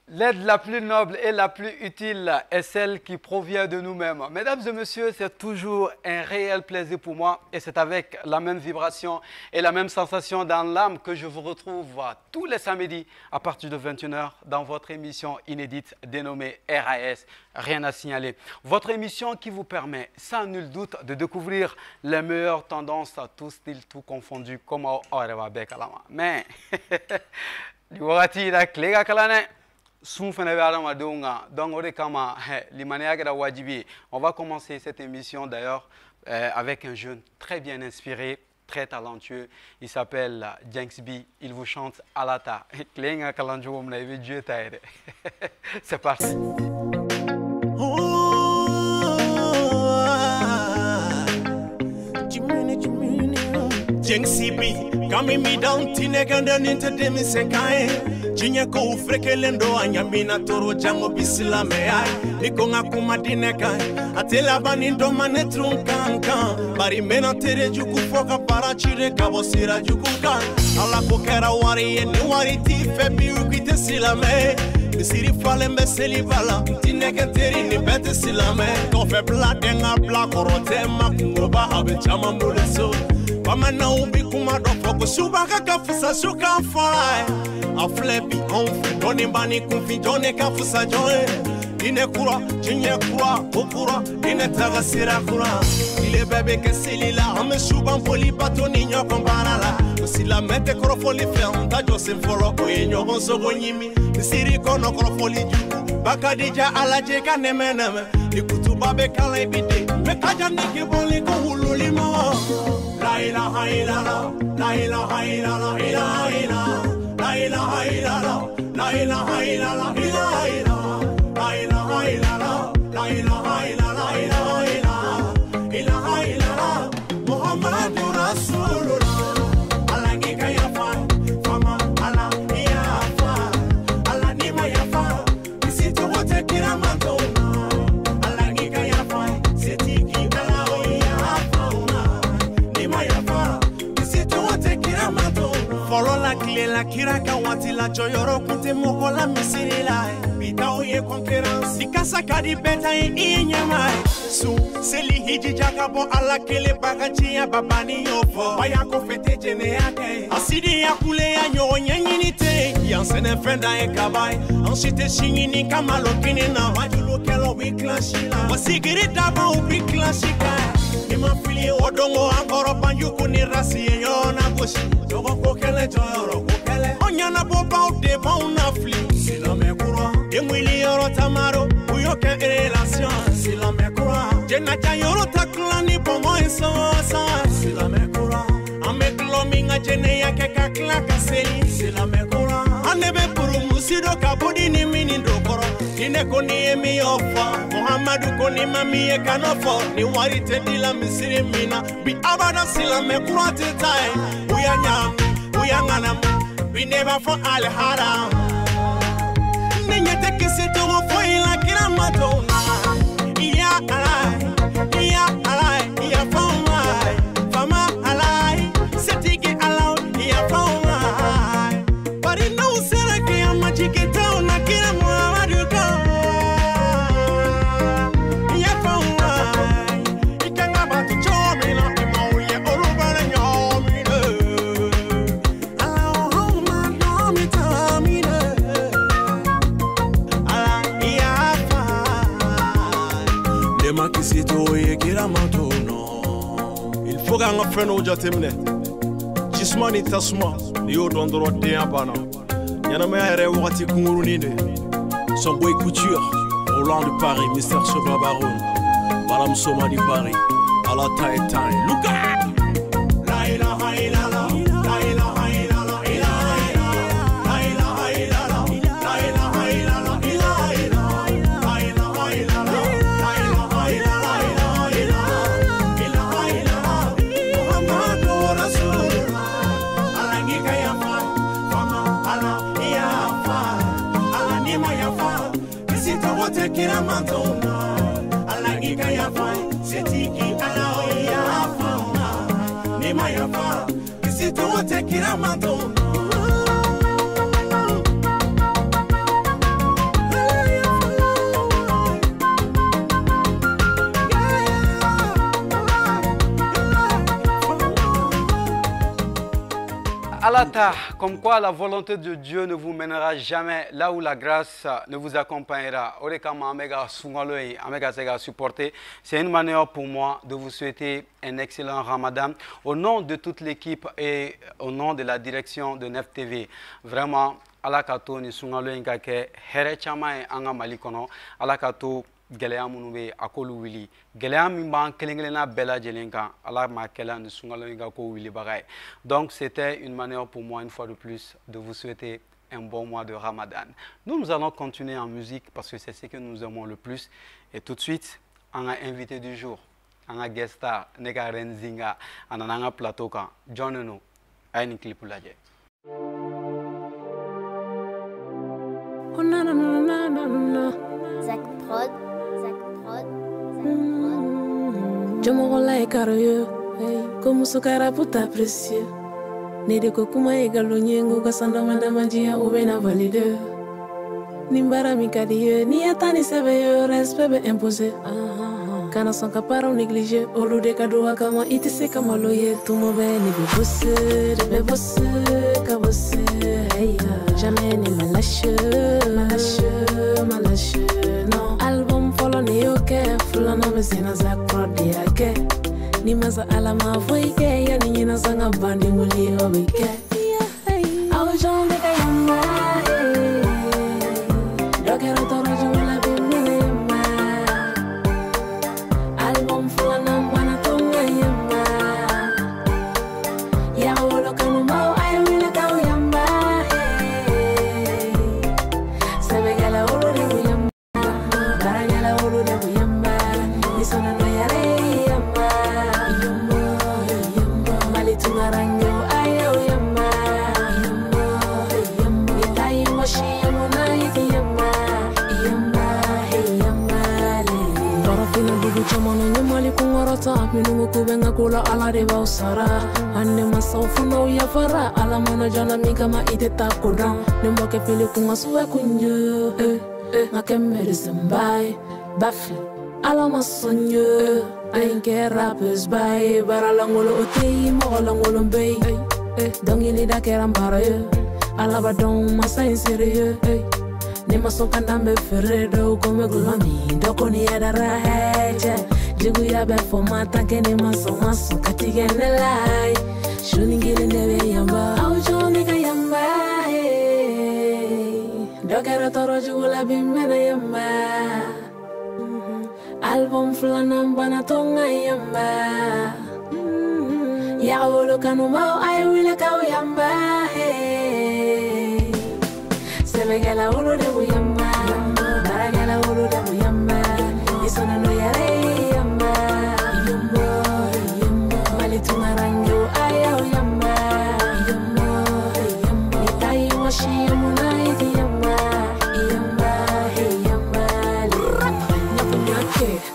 L'aide la plus noble et la plus utile est celle qui provient de nous-mêmes. Mesdames et messieurs, c'est toujours un réel plaisir pour moi et c'est avec la même vibration et la même sensation dans l'âme que je vous retrouve tous les samedis à partir de 21h dans votre émission inédite dénommée RAS, Rien à signaler. Votre émission qui vous permet sans nul doute de découvrir les meilleures tendances, tous styles, tout confondus, comme mais, on va commencer cette émission d'ailleurs avec un jeune très bien inspiré, très talentueux. Il s'appelle Jenksby. Il vous chante Alata. C'est parti. Jenksby, come me down, Tineganda into Demi Senkai. Jinyako frekelendo anyamina toro jango bisila meai nikonga kumadineka atela banindo manetrunkanka bari mena tere juku foka para chire kabosira jukuka ala kokera wari ni wari ti febi ukite silame misiri fale mbeseli bala tineke teri ni bete silame kofe bladenga blakorote makungoba habe chama muleso Pamana ubi kumado foko subaka kafusa suka fly a flebi on fait donne bani confi donne kafusa joe ine kura chinye kura okura ine tagasira kura ile bebe ke silila ame suban poli batoni nyoko barala sila mete krofoli fenta joseph folo ko enyo sogo nyimi siri kono krofoli juku bakadija alaje kanemeneme ikutuba be kala ibide me kaja niki boli ko hululimo La ilaha illallah, la ilaha illallah, ilaha illallah, la ilaha illallah, la ilaha illallah, ilaha illallah, la ilaha illallah, la ilaha illallah, ilaha illallah, ilaha illallah, Muhammadur Rasulullah. Allah ni kaya fama, Allah ya fa, Allah ni ma ya fa, isitu wote kila matona. Allah ni kaya fa, setiki Allah ya fa. Follow la clé la kiraka wati la joyoro kute moko la misiri la bita oye concurrence dikasa kadi beta e nyama su seli hiji jakabo ala kele bagachi ya babani yofo baya ko fete jene yake asidi ya kule ya nyonya nyinite yansene fenda e kabai ensuite shingini kama lokini na wajulo kelo we clashila wasigiri daba ubi clashika Ima fili odongo angoro banjuku ni rasi yona goshi Jogo kokele joyoro kokele Onyana boba ude bauna fli Sila mekura Yemwili yoro tamaro Uyoke relation Sila mekura Jena jayoro takula ni pomo insosa Sila mekura Ameklo minga jene yake kakla kaseli Sila mekura Anebe puru musido kabudi ni mini ndokoro Ine koni emi ofa Muhammadu koni mami e kanofo Ni wari tedila misiri mina Bi abada sila mekura tetai Uyangana We never for al haram Nenye teke setoro fo ila kira matona Iya alai Iya Fama alai Setiki alai Iya fama Bari no usera ke ya machiketa una kira Muhammadu Il faut qu'on fasse nos jatemne. Jismani tasma, yo dondoro te abana. Yana me ere wati kunguruninde. Son boy couture, Roland de Paris, Mr. Soba Baron, Madame Soma de Paris, à la taille taille. Luka. La ilaha illallah, la ilaha illallah, ilaha illallah, la ilaha illallah, la ilaha illallah, ilaha illallah, la ilaha illallah. Kira mantona, alangika ya fai, setiki ala ya fa, ni ma ya fa, kisitu wote kira mantona. Alata, comme quoi la volonté de Dieu ne vous mènera jamais là où la grâce ne vous accompagnera. C'est une manière pour moi de vous souhaiter un excellent Ramadan au nom de toute l'équipe et au nom de la direction de Nef TV. Vraiment, Alakato ni sungalo ingake here chama anga malikono Alakato gɛlɛya minnu bɛ a k'olu wuli gɛlɛya min b'an kelen-kelenna bɛɛ lajɛlen kan ala ma kɛla ni sunkalo in ka ko wilibaga ye donc c'était une manière pour moi une fois de plus de vous souhaiter un bon mois de Ramadan. Nous allons continuer en musique parce que c'est ce que nous aimons le plus et tout de suite on a invité du jour on a guest star Nega Renzinga on a un plateau kan John no ay ni clip lajɛ. Oh na na na na na na Zach Prod. Yo me voy a caer como su cara puta precia. Ni de kokuma e galonyengo kasanda manda manjia ubena valide. Ni mbara mi kadie ni atani sebe respect be imposé. Kana son kapara négligé olu de kadoa kama itise kama loye tumo be ni be bosse ka bosse hey jamais ni malache non album follow ni yoke fulana bezina za crowd yake ni maza alama voike ya ni nyina zanga bandi muli obike au jonde kayamba dokero toro jula bimene yamba album fulana bana tonga yamba ya wolo kanu mau ay wile kaw yamba sebegala wolo de yamba baranyala wolo de yamba nisona no yare yamba yamba mali tungaranyo ayo yamba yamba itai moshi yamuna yamba yamba yamba le torofina dugu chamono nyamali kungorota minungu kubenga kula ala de bausara anne masaufuno ya fara ala mono jana migama iteta kodan nemboke pili kungasuwe kunju ngake medicine bafi ala masonyo ainke rappers bye baralangolo otei mogolangolo mbei dongini da kerambara ala badon masa inserieux ne masoka ndambe ferredo come gulami doko ni adara heje jigu ya be formata kene maso katigene lai shuningile nebe yamba au joni ka yamba dokero toro jugula bimene yamba album fulana bana tonga yamba ya wolo kanu mau ay wile kaw yamba sebegala wolo de yamba baragala wolo de yamba isona no yare yamba yamba mali tungaranyo ayo yamba yamba itai washi yamuna yamba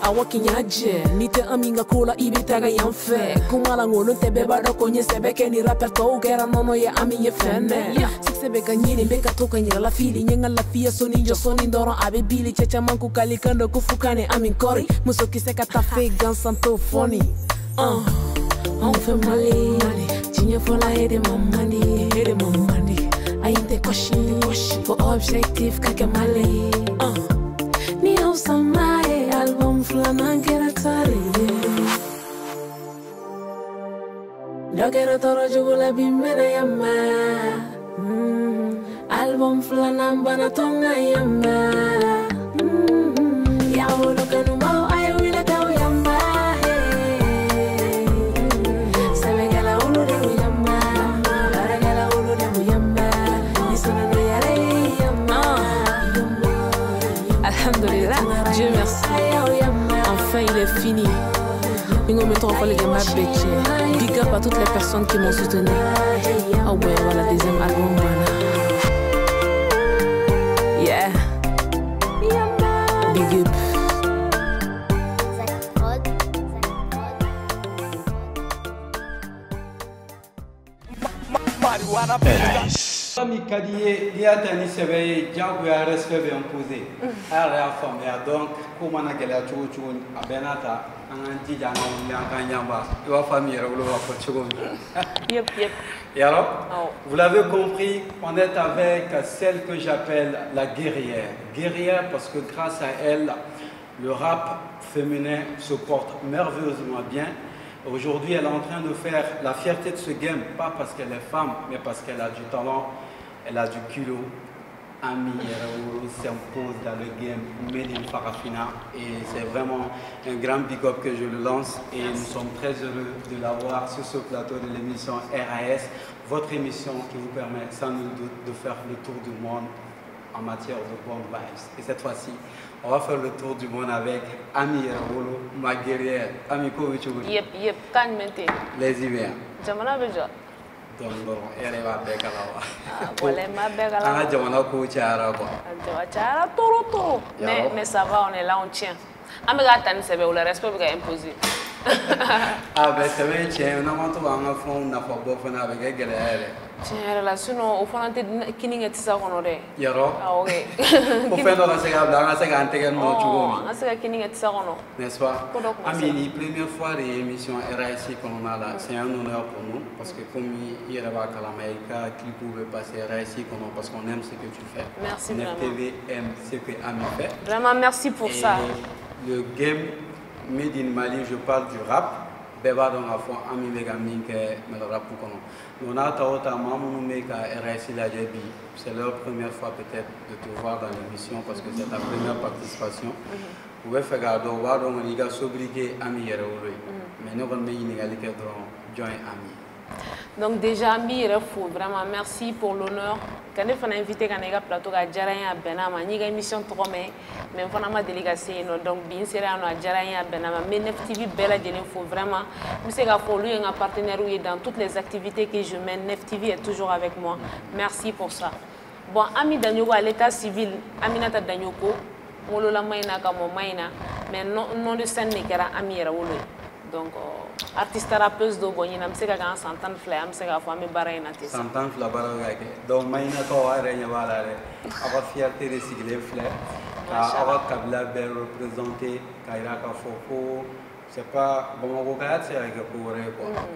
awakinyaje nite aminga kula ibitaga yanfe kumala ngolo tebe bado konye sebeke ni rapper to gera nono ya aminye fene sikse kanyini beka toka nyira la fili nyenga la fia soni njo soni ndoro abe bili checha manku kalikando kufukane amin kori muso kiseka tafe gansanto funny on fait mali tinye fola ede mamandi ainte koshi for objective kake mali ni osamae album fulana ngera tare dokero toro jugula bimene yamba album fulana bana tonga yamba ya wolo kanu mau ay wile kaw yamba sebegala wolo de yamba baragala wolo de yamba nisona no yare yamba alhamdulillah Dieu merci enfin il est fini Bingo me trop les gamins bitch. Big up à toutes les personnes qui m'ont soutenu. Oh ouais, voilà deuxième album voilà. Yeah. Big up. Ami kadiye diata ni sebe jago ya respect be imposé. Ala ya femme ya donc comment na gela chuo chuo abenata Et alors, vous l'avez compris, on est avec celle que j'appelle la guerrière. Guerrière parce que grâce à elle, le rap féminin se porte merveilleusement bien. Aujourd'hui, elle est en train de faire la fierté de ce game, pas parce qu'elle est femme, mais parce qu'elle a du talent, elle a du culot. Ami Yaraouro s'impose dans le game Made in Farafina et c'est vraiment un grand big up que je le lance et nous sommes très heureux de l'avoir sur ce plateau de l'émission RAS, votre émission qui vous permet sans nul doute de faire le tour du monde en matière de bonnes vibes. Et cette fois-ci, on va faire le tour du monde avec Ami Yaraouro, ma guerrière. Ami Kovichou. Yep, quand même. Les hivers. Jamana Bejo. Donc, elle va avec mais ça va, on est là, on tient. Le respect est imposé. Ah ben c'est vrai, tiens, on a un fond, on a pas beau faire avec elle. Tiens, relation au fond de Kining et ça on aurait. Yaro. Ah ok. Au fait, on a ces gars, on a ces gars intégrés non tu vois. On a ces gars Kining et ça on. N'est-ce pas? Ami, première fois l'émission RAC qu'on a là, c'est un honneur pour nous parce que comme il y a la Calamaïka qui pouvait passer RAC parce qu'on aime ce que tu fais. Merci vraiment. TV aime ce que Ami fait. Vraiment merci pour ça. Le game Made in Mali, je parle du rap. Beba dans la foi, Ami Megaming, mais le rap pour qu'on. On a Taota Mamou Meka RAC la Djebi. C'est leur première fois peut-être de te voir dans l'émission parce que c'est ta première participation. Vous pouvez faire garder, on va donc les gars s'obliger à Ami Yaraouro. Mais nous on met une égalité dans join Ami. Donc déjà Ami Yaraouro, vraiment merci pour l'honneur. Quand on a invité quand on a plateau à Djaraïa à Benama, ni émission trop mais on a ma délégation donc bien sûr on a Djaraïa à Benama, mais NefTV belle faut vraiment. Nous c'est qu'à lui un partenaire dans toutes les activités que je mène. NefTV est toujours avec moi. Merci pour ça. Bon, Ami Danyoko à l'état civil, Aminata Danyoko, Molola Maïna comme Maïna, mais non de scène n'est qu'à Ami Yaraouro. Donc artiste rappeuse do bonyi nam se ka kan santan fla am se ka fo am bara ina te santan fla bara ga ke donc mayna ko are nya wala re aba fierté de sigler fla ka aba kabila be représenter kaira ka foko c'est pas bon ko ka c'est avec pour quoi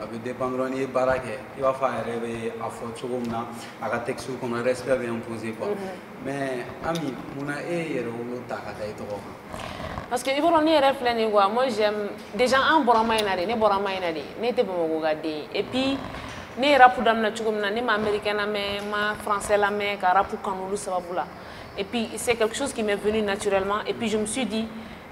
avec dépendre ni bara ke il va faire rêver à fo chugumna aga texte ko no respect bien imposé quoi mais ami muna e yero lo ta ka dai to parce que il faut on y réfléchir quoi moi j'aime déjà en borama ina de ne borama ina de ne te bomo gade et puis ne rap dam na chugumna ne ma américain na mais ma français la mais ka rap kanulu sababula et puis c'est quelque chose qui m'est venu naturellement et puis je me suis dit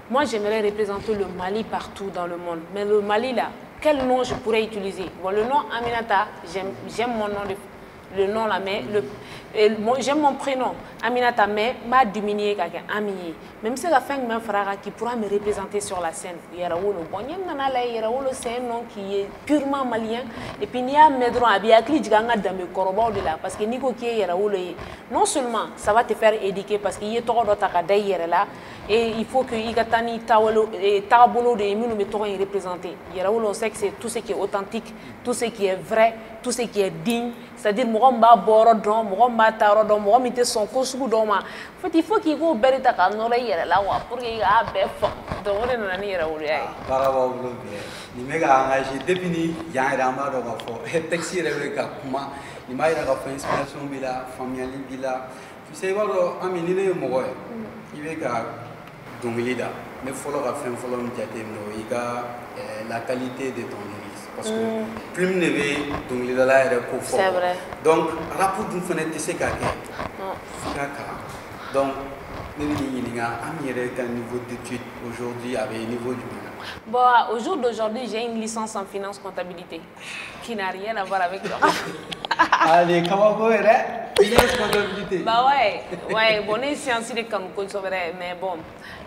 moi j'aimerais représenter le Mali partout dans le monde mais le Mali là quel nom je pourrais utiliser bon le nom Aminata j'aime mon nom de le nom là mais j'aime mon prénom Aminata mais m'a diminué quelqu'un Ami même si la fin même frère qui pourra me représenter sur la scène Yaraouro bon Yaraouro c'est un nom qui est purement malien et puis n'y a medron abiakli diganga dans mes koroba de là parce que niko qui est Yaraouro non seulement ça va te faire éduquer parce qu'il y a trop d'autres cas derrière là et il faut que igatani tawolo et tabolo de eminu me toron représenter Yaraouro on sait que c'est tout ce qui est authentique tout ce qui est vrai tout ce qui est digne c'est-à-dire mogomba borodon mogomba tarodon mogomite son kosugu doma en fait il faut qu'il go berita kanora yere la wa pour qu'il a befo donc on est dans la Yaraouro ay baraba wulo bien ni mega engagé depuis ni yaira ma do ko fo taxi rebe ka kuma ni mai da fa inspiration bila famille bila tu sais walo ami ni ne mo goy ibe ka dongilida mais folo ka fin folo mi jate no iga la qualité de ton église parce que plus ne be dongilida la ere ko fo c'est vrai donc rapport d'une fenêtre c'est ka ke donc ne ni nga ami ere ka niveau d'études aujourd'hui avec niveau du bon au jour d'aujourd'hui j'ai une licence en finance comptabilité qui n'a rien à voir avec le allez comment vous finance comptabilité bah ouais bon les sciences de comme mais bon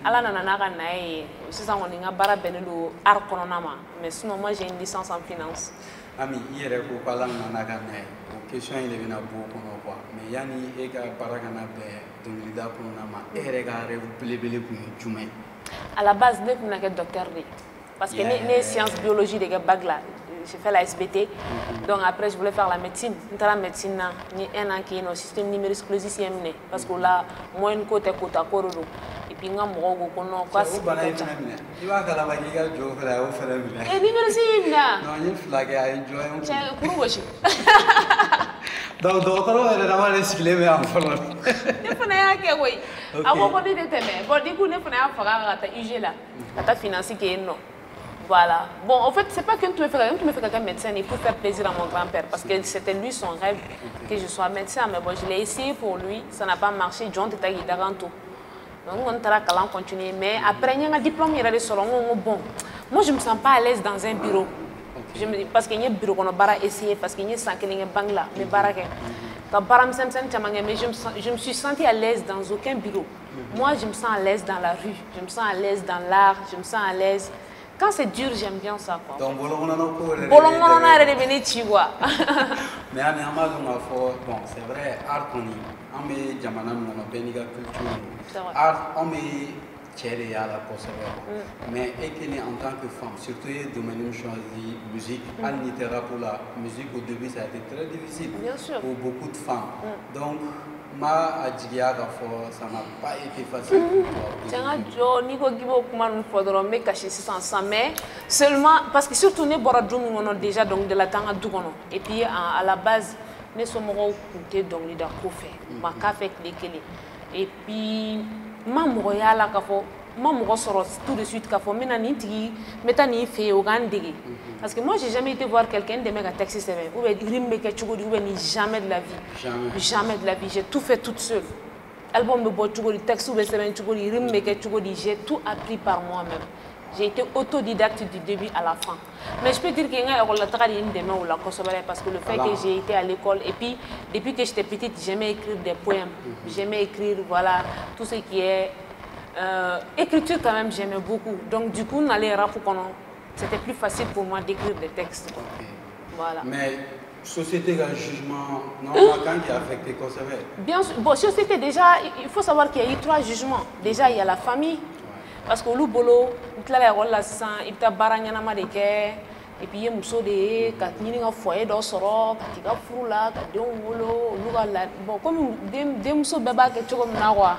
ala nana ka nae c'est ça on nga bara benelo art kononama mais sinon moi j'ai une licence en finance ami yere ko pala nana ka nae question il est venu à beaucoup quoi mais yani e ka bara kana be dongilida kononama ere ka rêve belebele ku jumai à la base ne peux pas docteur parce que les sciences biologie de bague là j'ai fait la SBT donc après je voulais faire la médecine la médecine ni un an qui est dans système numérique exclusif parce que là moi une côté à corridor et puis nga mo go ko no quoi si bana ina mina iwa kala ba ki ga jo fera o fera mina e ni merci mina non ni flag ya enjoy on tiens pour washi donc docteur elle na male sikile me en folo ne fana ya ke koy abo ko di teme bon du coup ne fana ya faga ta UG là ta financer que non. Voilà. Bon, en fait, c'est pas que tu me fais quelqu'un médecin, il faut faire plaisir à mon grand-père parce que c'était lui son rêve que je sois médecin. Mais bon, je l'ai essayé pour lui, ça n'a pas marché. John était dans tout. Donc, on a continué. Mais après, il y a un diplôme, il y a des salons. Bon, moi, je ne me sens pas à l'aise dans un bureau. Parce qu'il y a un bureau qu'on a essayé, parce qu'il y a un banque là, mais je me suis sentie à l'aise dans aucun bureau. Moi, je me sens à l'aise dans la rue, je me sens à l'aise dans l'art, je me sens à l'aise. Quand c'est dur, j'aime bien ça. Quoi. Donc, bolongono est revenu, tu vois. Mais bon, c'est vrai, art, on est jamana, on a béni la culture. Art, on est chéri à la possibilité. Mais en tant que femme, surtout le domaine où choisi musique, elle n'était pas pour la musique au début, ça a été très difficile pour beaucoup de femmes. Donc, ça n'a pas été facile mais seulement parce que surtout ne bora on a déjà donc de la tanga dugono et puis à la base ne sommes pas donc les fait ma café clé et puis ma moyala kafo ma soro tout de suite kafo mena ni tigi meta ni fait au gandigi parce que moi j'ai jamais été voir quelqu'un de méga taxi c'est ou rimbe ke chugodi ou ni jamais de la vie jamais de la vie j'ai tout fait toute seule album de bo chugodi taxi ou c'est chugodi rimbe ke chugodi j'ai tout appris par moi-même j'ai été autodidacte du début à la fin mais je peux dire que nga école la tradi ndeme ou la kosobale parce que le fait que j'ai été à l'école et puis depuis que j'étais petite j'aimais écrire des poèmes j'aimais écrire voilà tout ce qui est écriture quand même j'aimais beaucoup donc du coup on allait rap c'était plus facile pour moi d'écrire des textes voilà mais société un jugement quand qui a affecté quoi ça va bien sûr bon société déjà il faut savoir qu'il y a eu 3 jugements déjà il y a la famille parce que le bolo il a la sang il t'a baranyana madeke et puis il muso de ka nyini nga foyer do soro ka tiga furula ka de wolo luga la bon comme des muso beba ke choko na quoi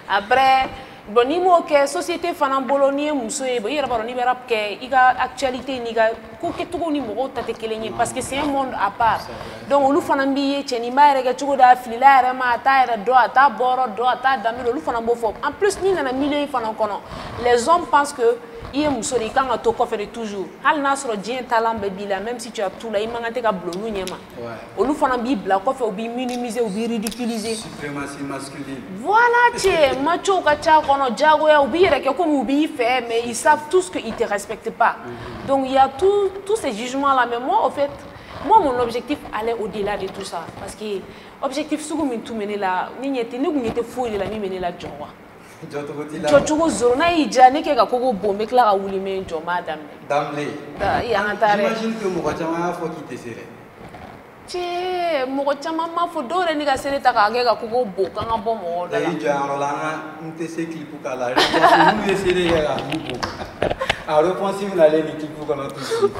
après bon ni mo ke société fana bolo ni muso e bo yera baro ni berap ke iga actualité ni ga ko ke tugo ni mo ta te kelenye parce que c'est un monde à part donc lu fana mbi ye cheni ma rega tugo da filila era ma ta era do ata boro do ata damilo lu fana bo fo en plus ni na milieu fana kono les hommes pensent que il est musolé quand on te fait toujours hal nasro dien talent baby là même si tu as tout là il mangate ka blonu nyema o lu fana bi bla ko fait obi minimiser obi ridiculiser suprématie masculine voilà tu macho ka cha kono jago ya obi reke comme obi fait mais ils savent tous que ils te respectent pas donc il y a tous ces jugements là mais moi en fait moi mon objectif allait au-delà de tout ça parce que objectif sugu min tout mener là ni nyete ni nyete fo la mi mener la jowa Chochugo zona ijane ke ka koko bombe kla ka wuli men jo madame damle ya ngantare j'imagine que mo chama fo ki te sere che mo chama ma fo dore ni ka sere ta ka ke ka koko bo ka nga bo mo da yi ja rolanga nte se clip ka la nous essayer ga bo a responsive na le ni clip ko na tout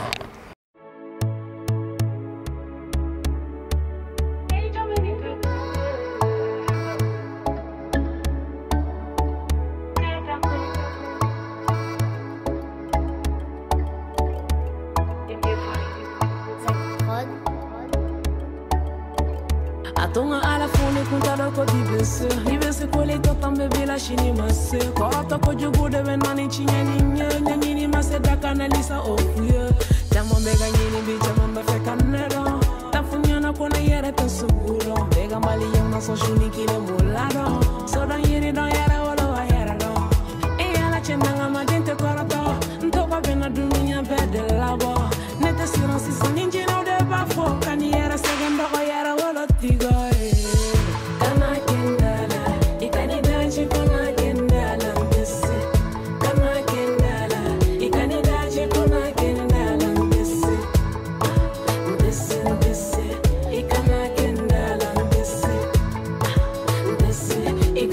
Atonga ala fone kuntado ko dibese Dibese kole to tambe bila shini mase Korota ko jugu de benani chinya ninya Nyanyini mase daka na lisa okuye Jamo mega nyini bi jamo mefe kanero Tafunyana kone yere tesuguro Mega mali yema so shuni kile mulado Sodan yiri don yere wolo wa yere don Eyala chendanga majente koroto Ntoko bena duminya bede labo Nete siransi saninji na ude bafo Kani yere segendo ko yere wolo tigo It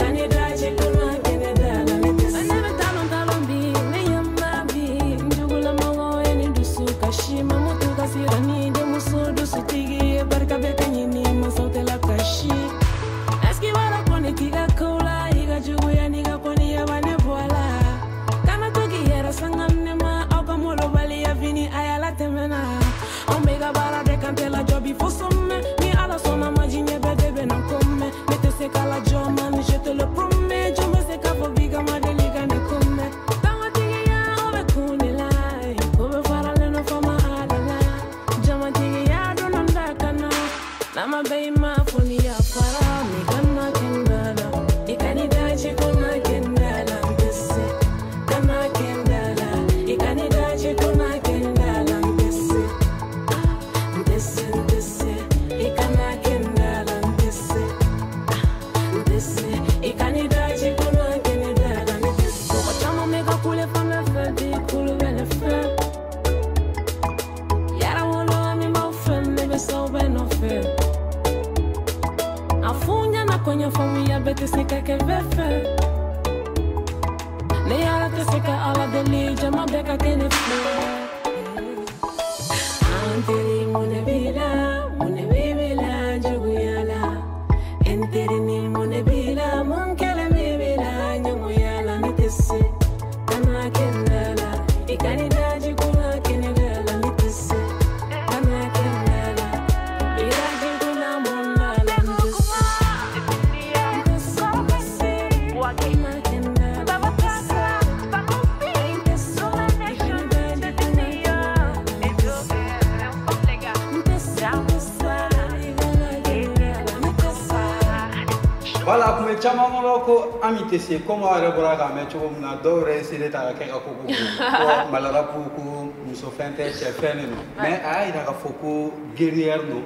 ne ka kɛ bɛɛ fɛ ne yala tɛ se ka ala deli jama bɛɛ ka kɛ ne fɛ an teri mun ne b'i la mun ne b'i la juguya la n teri ni mun ne b'i la mun kɛlen b'i la ɲɛgoya la ne tɛ se kana kɛ n da la i ka ni daji kuna kɛ ne da la ne tɛ se kana kɛ n da la i daji kuna mun da la ne tɛ se Voilà, pour les chamans, ami tessé, comment on va faire mais tu vois, d'or essayer de faire quelque chose. Malheureusement pour nous offrir des chefs, mais il y a beaucoup guerrière nous.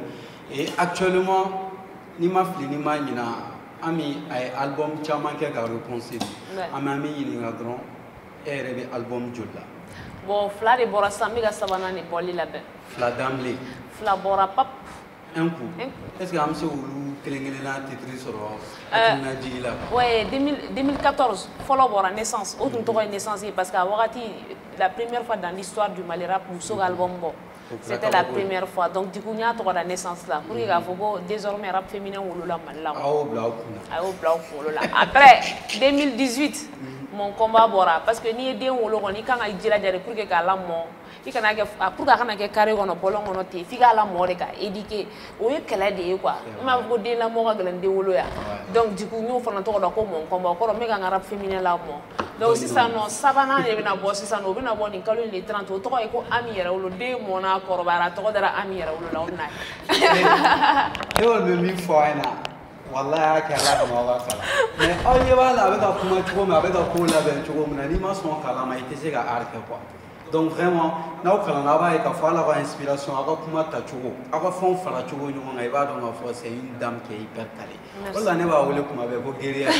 Et actuellement, ni ma fille ni ma mina, ami album chamans qui a répondu. Ami il y a grand et album Jola. Bon, fla de bora sambi ga sabana ni boli la be. Fla d'amblé. Fla bora pap. Un coup. Est-ce que amse ulu kelengena titri soro? Ouais, 2014, follow bora naissance. Autre tour naissance parce qu'à Wakati, la première fois dans l'histoire du Mali rap pour album bon. C'était la première fois. Donc du coup, il y a la naissance là. Pour qu'il désormais rap féminin ou la mal là. Après 2018. Mon combat bora parce que ni eden wolo ko ni kan ay jira jare pour que kala mo i kana ke pour ka kana ke carré kono bolon kono te fi kala mo de ka éduquer o ye kala de quoi ma ko den la mo ka glen de wolo ya donc du coup ñu fana to ko mon combat ko me ka rap féminin la mo donc si ça non sabana e bina bo si ça no bina bo ni kalu ni 30 to ko e ko ami yara wolo de mo na ko bara to ko dara ami yara wolo la on na e wol me mi fo ina wallahi kala ma wa kala mais on y va là avec un comment tu vois avec un coup là ben tu vois mon animation kala ma été c'est arrêté quoi donc vraiment na kala na ba e ka fa la inspiration aka kuma ta chugo aka fon fara chugo ñu ngai ba donc c'est une dame qui est hyper calée wala ne ba wole kuma be ko guerrière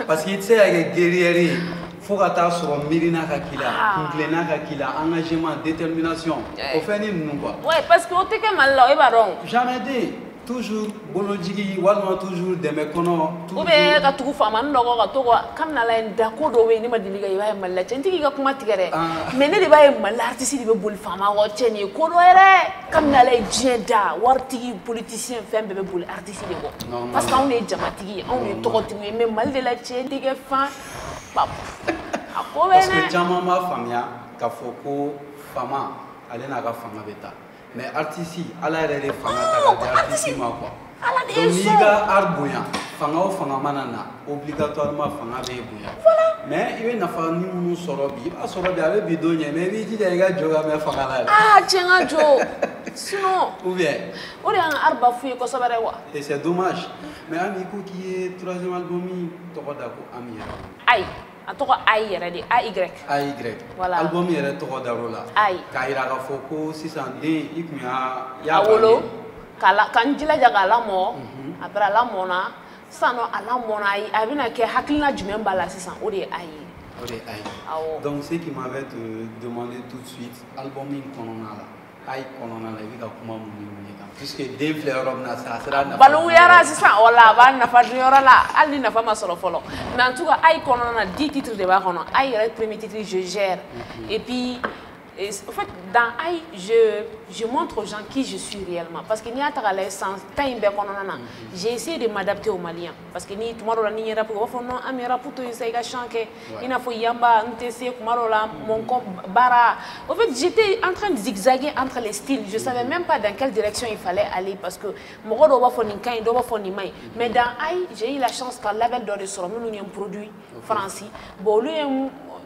parce que c'est avec guerrière faut que ta sur mirina ka kila kunglena ka kila engagement détermination au fait ni nous quoi ouais parce que o te ke mal là e ba donc jamais dit toujours bolojigi walma toujours deme kono ou bien ka tugu fama ndogo ka to kam na la nda ko do we ni madiliga iba malla tentigi ka kuma tigere mais ne de ba malla artiste di be bol fama wo teni ko do ere kam na la jenda wartigi politicien fembe be bol artiste de ko parce qu'on est jamatigi on est togotigi mais mal de la tyendige fa pap parce que jama ma famia ka foko fama alena ka fama beta mais artiste ala yɛrɛ fanga ta artiste ma quoi donc n'i ka art bonya fanga o fanga mana na obligatoirement fanga bɛ bonya mais i bɛ nafa ni minnu sɔrɔ bi i b'a sɔrɔ bi a bɛ bi don ɲɛ mais i b'i jija i ka jɔ ka mɛn fanga la ah tiɲɛ ka jɔ sinon ou bien o de y'an ka art bafu ye kosɛbɛ dɛ wa et c'est dommage mais Ami ko k'i ye troisième album min tɔgɔ da ko Ami yɛrɛ ayi a tɔgɔ AY yɛrɛ de AY voilà album yɛrɛ tɔgɔ dar'o la AY k'a yira k'a fɔ ko sisan den i kun y'a wolo k'an jilaja k'a lamɔ après a lamɔna sisan nɔ a lamɔna a bɛna kɛ hakilina jumɛn b'a la sisan o de ye AY ye o de ye AY ye donc ce qui m'avait demandé tout de suite album min kɔnɔna la AY kɔnɔna la i bɛ ka kuma mun ni mun de kan puisque den filɛ yɔrɔ min na sisan a sera nafa baluyara sisan wala a b'a nafa dun yɔrɔ la hali ni nafa ma sɔrɔ fɔlɔ mais en tout cas AY kɔnɔna na 10 titres de b'a kɔnɔ AY yɛrɛ premier titre je gère et puis en fait dans AY je montre aux gens qui je suis réellement parce que n'i y'a ta k'a lajɛ san 10 in bɛɛ kɔnɔna na j'ai essayé de m'adapter aux Maliens parce que ni tuma dɔ la ni ye rap kɛ u b'a fɔ non Ami rap to yen sa i ka chant kɛ i n'a fɔ Yamba n tɛ se tuma dɔ la mon bara en fait j'étais en train de zigzaguer entre les styles je savais même pas dans quelle direction il fallait aller parce que mɔgɔ dɔw b'a fɔ nin ka ɲi dɔw b'a fɔ nin ma ɲi mais dans AY j'ai eu la chance ka label dɔ de sɔrɔ minnu ye n produit France bon olu ye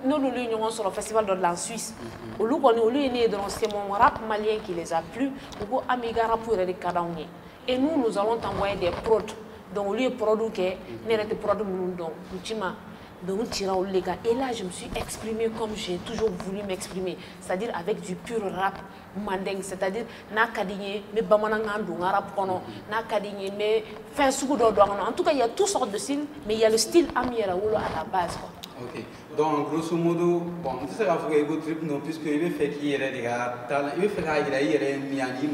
n'olu ye ɲɔgɔn sɔrɔ festival dɔ de la en Suisse olu kɔni olu ye ne ye dɔrɔn c'est mon rap malien qui les a plu u ko Ami ka rap yɛrɛ de ka d'anw ye et nous allons t'envoyer des prods donc olu ye prod kɛ ne yɛrɛ tɛ prod minnu dɔn u ci ma donc n cira olu de kan et là je me suis exprimée comme j'ai toujours voulu m'exprimer c'est-à-dire avec du pur rap mandeng c'est-à-dire n'a ka di n ye n bɛ bamanankan don n ka rap kɔnɔ n'a ka di n ye n bɛ fɛn sugu dɔ don a kɔnɔ en tout cas il y a toutes sortes de styles mais il y a le style Ami yɛrɛ wolo à la base quoi. Ok. Donc, grosso modo, bon, tu sais, il faut que trip non, puisque il veut faire qu'il y ait des gars, il veut faire qu'il y ait des miani,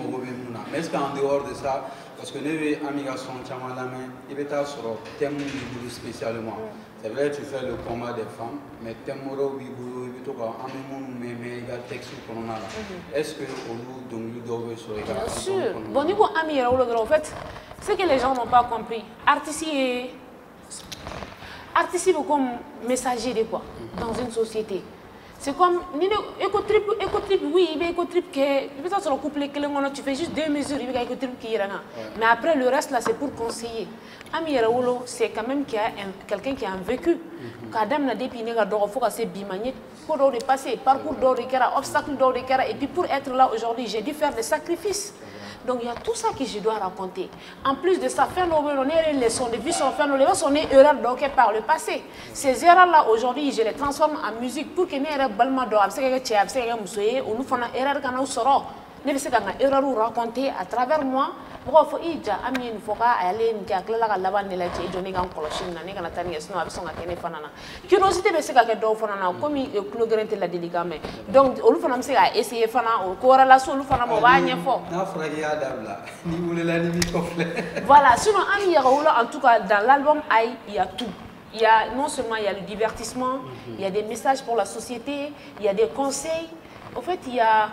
mais est-ce qu'en dehors de ça, parce que nous amigration chama la main il va être sur thème Bibou spécialement c'est vrai tu fais le combat des femmes mais thème moro Bibou il to ka amemon mais ga texte pour là est-ce que au donc nous doit sur les bien sûr bon niveau ami en fait c'est que les gens n'ont pas compris artiste comme messager de quoi dans une société. C'est comme éco-trip, oui, il y a éco-trip qui peut-être sur le couplet que tu fais juste 2 mesures, il y a éco-trip qui est là. Mais après le reste là c'est pour conseiller. Ami Raoulou, c'est quand même quelqu'un qui a un vécu. Quand on a des pinés à d'or, il faut que c'est bimanier pour passer, parcours d'or, obstacle d'or, et puis pour être là aujourd'hui, j'ai dû faire des sacrifices. Donc il y a tout ça que je dois raconter. En plus de ça, faire nos leçons de vie, faire nos leçons, on est erreurs donc par le passé. Ces erreurs-là, aujourd'hui, je les transforme en musique pour que nous ayons balma do abse que tu abse que musoye ou nous faisons erreur quand nous sorons. Nous faisons une erreur ou raconter à travers moi. Pourquoi faut ija ami une fois aller une kakla la laba ne la ti joni gan koloshin na ne kana tani esno abso nga kene fanana. Curiosité be se ka ke do fanana comme clogrente la délicame. Donc olu fana se ka essayer fana o ko relation olu fana mo ba nyefo. Na fragi adabla. Ni voulez la ni kofle. Voilà, sinon ami en tout cas dans l'album Aïe, il y a tout. Il y a non seulement il y a le divertissement, il y a des messages pour la société, il y a des conseils. En fait, il y a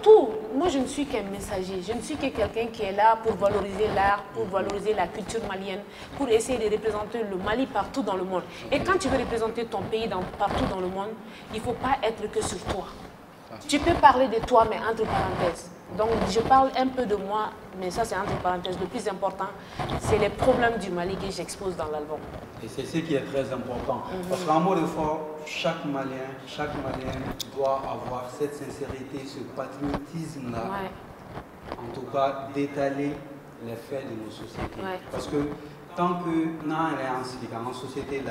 tout. Moi, je ne suis qu'un messager. Je ne suis que quelqu'un qui est là pour valoriser l'art, pour valoriser la culture malienne, pour essayer de représenter le Mali partout dans le monde. Et quand tu veux représenter ton pays partout dans le monde, il ne faut pas être que sur toi. Tu peux parler de toi, mais entre parenthèses. Donc, je parle un peu de moi, mais ça, c'est entre parenthèses. Le plus important, c'est les problèmes du Mali que j'expose dans l'album. Et c'est ce qui est très important. Parce qu'en mot de fort, chaque Malien doit avoir cette sincérité, ce patriotisme-là. Ouais. En tout cas, d'étaler les faits de nos sociétés. Ouais. Parce que tant que nous avons en société,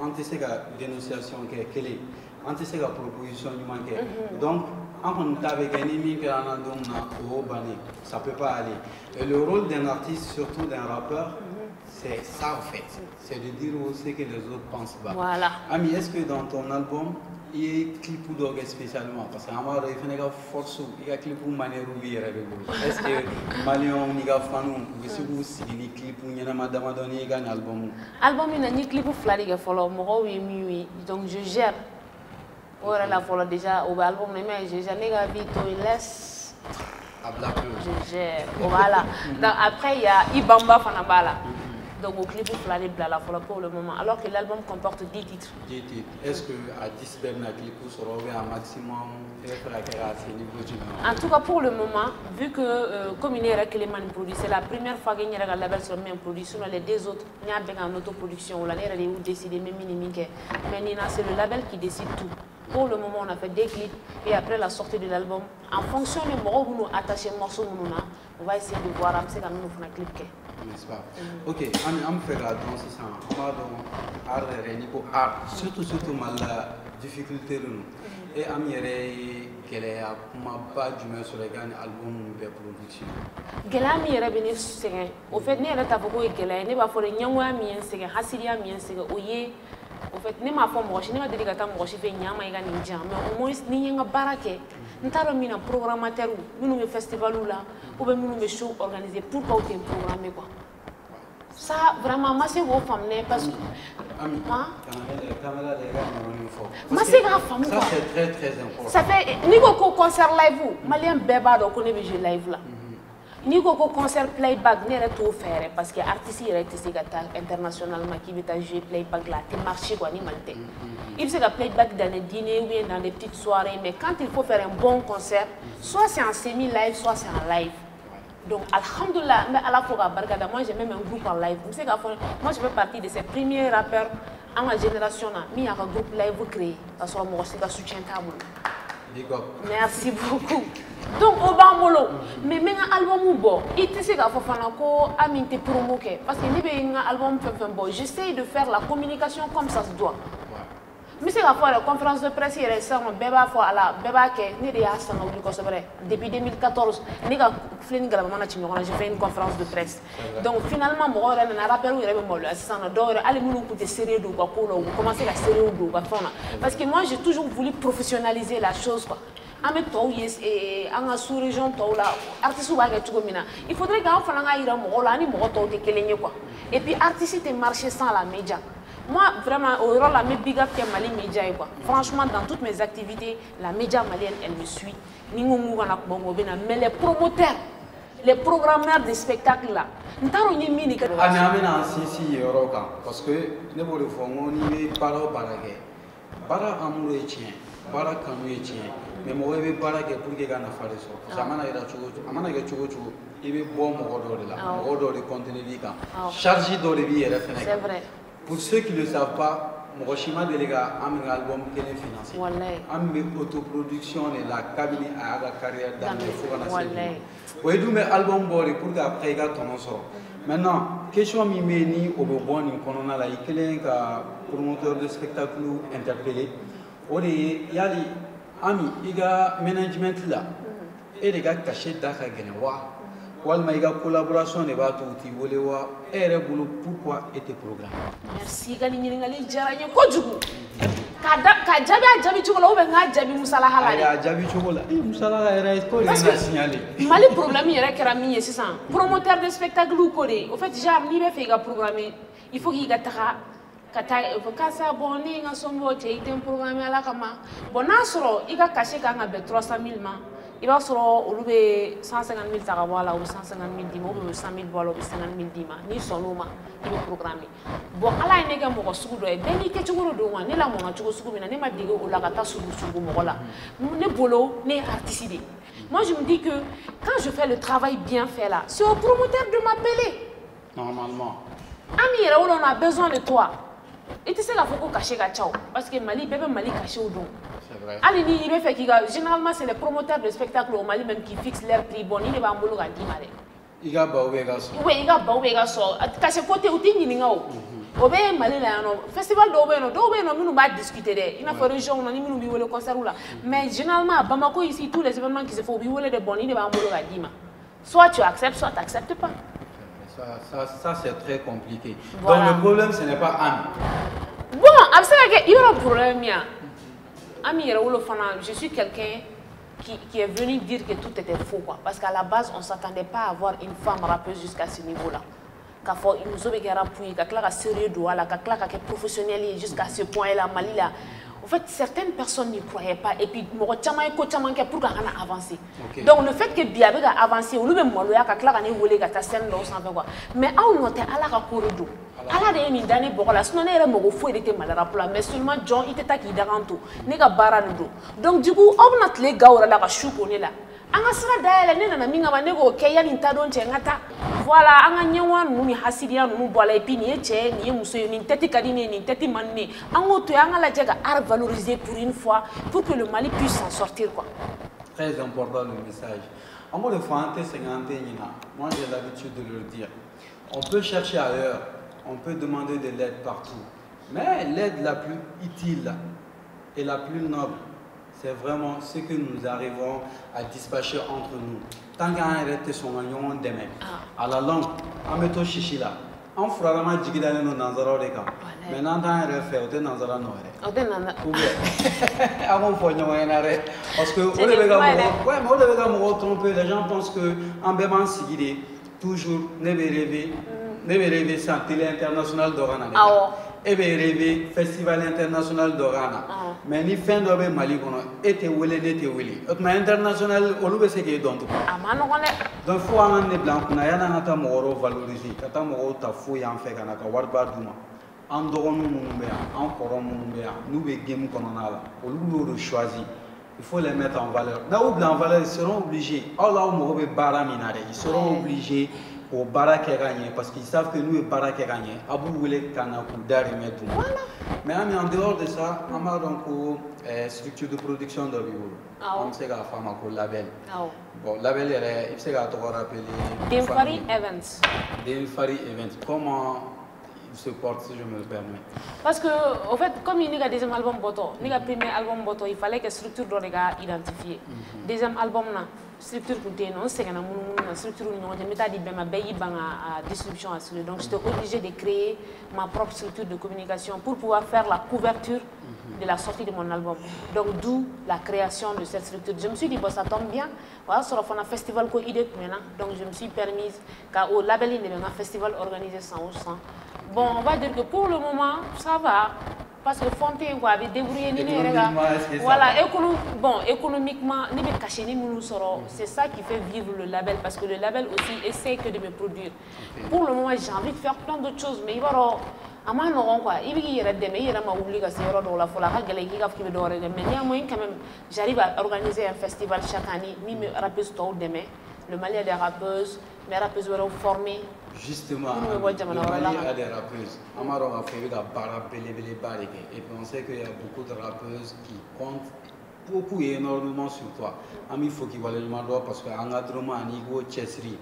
on sait la dénonciation qui est clé. On sait la proposition du manqué. Donc, quand on a avec un ennemi qui ça ne peut pas aller. Et le rôle d'un artiste, surtout d'un rappeur, c'est ça en fait. C'est de dire aussi que les autres pensent pas. Voilà. Ami, est-ce que dans ton album, il y a un clip d'orgue spécialement? Parce que il y a une force, il y a un clip de manière où est-ce que Malion, il y a un fan, si vous avez un clip, il y a un album? Album, il y a un clip flash, donc je gère. Voilà la fois déjà au album, mais je gère il laisse. Je gère. Voilà. Donc après, il y a Ibamba Fanabala. Donc au clip pour le moment, alors que l'album comporte 10 titres. 10 titres. Est-ce qu'à 10 clip sera un maximum? En tout cas pour le moment, vu que comme il y a Clément produit, c'est la première fois qu'il y a un label sur le même produit, sinon les deux autres, il y a une autoproduction, on a décidé même mais c'est le label qui décide tout. Pour le moment, on a fait des clips et après la sortie de l'album, en fonction de morceaux où nous attachons morceaux, on va essayer de voir si nous faisons un clip. N'est-ce pas? Ok, on fait la danse, on va dans art, surtout la difficulté de nous. Et on qu'elle est pas du moins sur les grands albums de production. Gelami est revenu sur au fait, n'est pas beaucoup de Gelami, n'est pas pour les Nyangwa mien, c'est que Hassidia mien, c'est que Oye. Au fait, n'est pas pour moi, je n'ai pas dédicaté à moi, je fais Nyama et Ganidja, mais au moins, n'y a pas baraqué. Nous avons mis un programmateur, nous avons un festival là, ou bien nous avons un show organisé pour qu'on ait un programme. Ça, vraiment, moi, c'est vos femmes, parce que. Ça, c'est très, très important. Ça fait. Ni qu'on concert live, Malien Beba, donc on est obligé live là. Ni qu'on concert playback, n'est pas tout faire, parce que l'artiste est internationalement qui veut jouer playback là, c'est marché quoi, ni maltais. Il fait que playback dans les dîners ou dans des petites soirées, mais quand il faut faire un bon concert, soit c'est en semi-live, soit c'est en live. Donc, alhamdoulilah, mais à la fois, moi j'ai même un groupe en live. Moi je fais partie de ces premiers rappeurs en ma génération. Il y a un groupe live créé. Parce que moi je soutien table. Merci beaucoup. Donc, au Bamolo, mais même un album bon, il te sait qu'il faut faire un promo. Parce que un album bon, j'essaie de faire la communication comme ça se doit. Mais c'est la fois la conférence de presse, il y a depuis 2014, j'ai fait une conférence de presse. Donc finalement, parce que moi j'ai toujours voulu professionnaliser la chose. ame to yes anga sous région to la artiste wa ga tugo mina il faudrait que on nga ira mo la ni mo to te kelenye quoi et puis artiste te marcher sans la média. Moi vraiment au rôle la me big up Mali média quoi. Franchement dans toutes mes activités la média malienne elle me suit. Ni ngongu wana bongo bena mais les promoteurs les programmeurs de spectacles là ntaro ni mini ka ami amena sisi yoroka parce que ne bo le fongo ni paro barake bara amuro etien bara kanu etien mais mo be barake pour que gana fare so samana ira chugo amana ga chugo chugo ibe bo mo godo la mo godo le contenu dika charge do le bi era fene c'est vrai pour ceux qui le savent pas Mogoshima déléga un album qui est financé. Une autoproduction et la cabine à la carrière dans les fourneaux. Oui, donc mes albums bori pour qu'après il y a ton nom. Maintenant, question mimeni au bon in konona la ikele ka promoteur de spectacle interpellé. Ori yali ami iga management là. Et les gars cachés d'aka genewa. Walma iga collaboration ne va tout ti volewa ere bulu pourquoi était programme. Merci gani ngali jaranya ko jugu. Ka jabi chugola ube nga jabi musala hala. Ya jabi chugola. Musala era ko ni signaler. Mali problème yere kera mi sisan. Promoteur de spectacle ko de. Au fait genre ni be fe ga programmer. Il faut qu'il ga taka kata kasa boni nga sombo te item programmer ala kama. Bonasro iga caché ka nga be 300,000 ma. Il va sur au 150,000 tarawala ou 150,000 dima ou 100,000 bois ou 50,000 dima ni sonoma il est programmé bon ala ene ga mo sugu do e beni ke chuguro do wa ne la mo na chugo sugu mina ne ma dige o la kata sugu mo la ne bolo ne artiste. Moi je me dis que quand je fais le travail bien fait là c'est au promoteur de m'appeler normalement ami on a besoin de toi et tu sais la faut cacher ga chao parce que Mali bébé Mali caché au don. Allez, généralement, c'est les promoteurs de spectacles au Mali même qui fixent leur prix. Bon, il est pas un boulot à dire. Il y a Baouéga. Oui, il y a Baouéga. Quand c'est côté où tu es, au Mali, le festival d'Obéno, nous va discuter. Il y a une région, on a mis le concert là. Mais généralement, à Bamako, ici, tous les événements qui se font, il de bon, il est pas un boulot à dire. Soit tu acceptes, soit tu n'acceptes pas. Ça c'est très compliqué. Voilà. Donc le problème, ce n'est pas Anne. Bon, il y a un problème. Ami je suis quelqu'un qui est venu dire que tout était faux quoi. Parce qu'à la base on ne s'attendait pas à avoir une femme rappeuse jusqu'à ce niveau là. Quand il nous a appuyé, quand il a sérieux quand il a professionnel jusqu'à ce point là, Mali là. En fait, certaines personnes n'y croyaient pas et puis pour qu'on avance. Donc le fait que Biabe a avancé, on lui même moloya quand il a volé ta scène dans son quoi. Mais on notait à la corridor. À la dernière année, bon, sinon on est mort fou, il était mal rappelé. Mais seulement John, il était qui d'aranto, nega barano. Donc du coup, on a les gars là la chou qu'on est là. Anga sera d'ailleurs nena na minga manego keya nintado nchengata. Voilà, anga nyewa numi hasidia numu bola epini eche ni muso ni teti kadine ni teti manne. Ango to anga la jaga art valorisé pour une fois pour que le Mali puisse s'en sortir quoi. Très important le message. En gros, le Fanté 50 moi j'ai l'habitude de le dire. On peut chercher ailleurs, on peut demander de l'aide partout. Mais l'aide la plus utile et la plus noble, c'est vraiment ce que nous arrivons à dispatcher entre nous. Tant qu'on arrête son agnon demain. À la langue, on met au chichi là. On fera la magie qui dans nos nanzara de cas. Maintenant, on a fait au nanzara noire. Au nanzara. Avant de faire un arrêt. Parce que on devait me tromper. Les gens pensent que en béban sigilé, toujours ne rêver sans télé international d'Orana. Et bien rêver festival international d'Orana. Mais ni fin de Mali était wele n'était wele. Mais international on le sait que donc. Donc faut en ne blanc qu'on a yana nata moro valoriser. Kata moro ta fou yan fait kana ka warba duma. En doron mumbe en koron mumbe nous be game qu'on a là. On le choisit. Il faut les mettre en valeur. Là où en valeur ils seront obligés. Allah moro be baraminare. Ils seront obligés au barak gagné parce qu'ils savent que nous, barak gagné. Abou voulait kana koudari mettre. Mais en dehors de ça, on a donc structure de production de bio. On sait qu'à faire un label. Bon, label il sait qu'à te rappeler. Demfari Events. Demfari Events. Comment il se porte si je me le permets? Parce que au fait, comme il y a deuxième album Boto, il y a premier album Boto, il fallait que structure doit identifier. Deuxième album là. Structure coûtée non c'est qu'un structure union je m'étais dit ben ma bayi à distribution assurée donc j'étais obligée de créer ma propre structure de communication pour pouvoir faire la couverture de la sortie de mon album. Donc d'où la création de cette structure. Je me suis dit, bon, ça tombe bien, voilà, sur un festival qui idée maintenant. Donc je me suis permise, car au label, il y a un festival organisé 100 ou 100. Bon, on va dire que pour le moment, ça va. Parce que Fontaine, quoi, avait débrouillé, voilà, économiquement, c'est ça qui fait vivre le label, parce que le label aussi essaie que de me produire. Okay. Pour le moment, j'ai envie de faire plein d'autres choses, mais il va y avoir mais quand même, j'arrive à organiser un festival chaque année, le Mali a des rappeuses, mes rappeuses seront formées. Justement, le Mali a des rappeuses. Et on sait qu'il y a beaucoup de rappeuses qui comptent beaucoup et énormément sur toi. Il faut qu'il voit le droit parce que Angadroma, Anigo, Chesri,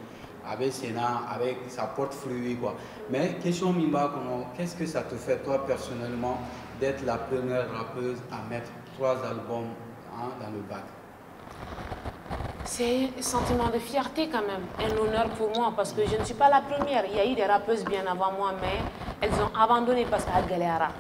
avec Sénat, avec sa porte fruit quoi. Mais question Mimba, qu'est-ce que ça te fait toi personnellement d'être la première rappeuse à mettre 3 albums dans le bac? C'est un sentiment de fierté quand même, un honneur pour moi parce que je ne suis pas la première. Il y a eu des rappeuses bien avant moi, mais elles ont abandonné parce qu'elles galèrent.